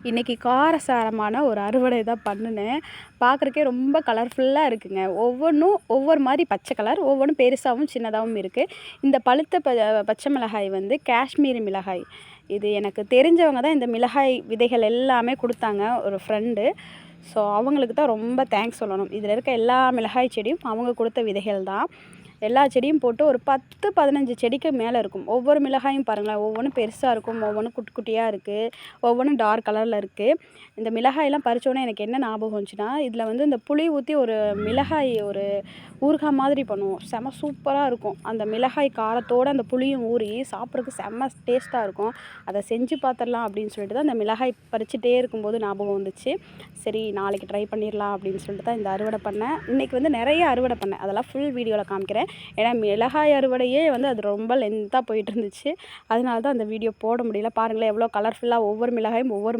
இன்றைக்கி காரசாரமான ஒரு அறுவடை தான் பண்ணினேன். பார்க்குறக்கே ரொம்ப கலர்ஃபுல்லாக இருக்குங்க. ஒவ்வொன்றும் ஒவ்வொரு மாதிரி பச்சை கலர், ஒவ்வொன்றும் பெருசாகவும் சின்னதாகவும் இருக்குது. இந்த பழுத்த பச்சை மிளகாய் வந்து காஷ்மீரி மிளகாய். இது எனக்கு தெரிஞ்சவங்க தான் இந்த மிளகாய் விதைகள் எல்லாமே கொடுத்தாங்க, ஒரு ஃப்ரெண்டு. ஸோ அவங்களுக்கு தான் ரொம்ப தேங்க்ஸ் சொல்லணும். இதில் இருக்க எல்லா மிளகாய் செடியும் அவங்க கொடுத்த விதைகள் தான். எல்லா செடியும் போட்டு ஒரு 10, 15 செடிக்கு மேலே இருக்கும். ஒவ்வொரு மிளகாயும் பாருங்களேன், ஒவ்வொன்றும் பெருசாக இருக்கும், ஒவ்வொன்றும் குட்டி குட்டியாக இருக்குது, ஒவ்வொன்றும் டார்க் கலரில் இருக்குது. இந்த மிளகாயெல்லாம் பறிச்சோன்னே எனக்கு என்ன ஞாபகம் வந்துச்சுன்னா, இதில் வந்து இந்த புளி ஊற்றி ஒரு மிளகாய் ஒரு ஊறுகாய் மாதிரி பண்ணுவோம். செம சூப்பராக இருக்கும். அந்த மிளகாய் காரத்தோடு அந்த புளியும் ஊறி சாப்பிட்றதுக்கு செம்ம டேஸ்ட்டாக இருக்கும். அதை செஞ்சு பார்த்துடலாம் அப்படின்னு சொல்லிட்டு தான் இந்த மிளகாய் பறிச்சுட்டே இருக்கும்போது ஞாபகம் வந்துச்சு. சரி நாளைக்கு ட்ரை பண்ணிடலாம் அப்படின்னு சொல்லிட்டு தான் இந்த அறுவடை பண்ணேன். இன்றைக்கி வந்து நிறைய அறுவடை பண்ணேன், அதெல்லாம் ஃபுல் வீடியோவில் காமிக்கிறேன். ஏன்னா மிளகாய் அறுவடையே வந்து அது ரொம்ப லென்த்தாக போயிட்டு இருந்துச்சு. அதனால தான் அந்த வீடியோ போட முடியல. பாருங்களேன் எவ்வளோ கலர்ஃபுல்லாக ஒவ்வொரு மிளகாயும் ஒவ்வொரு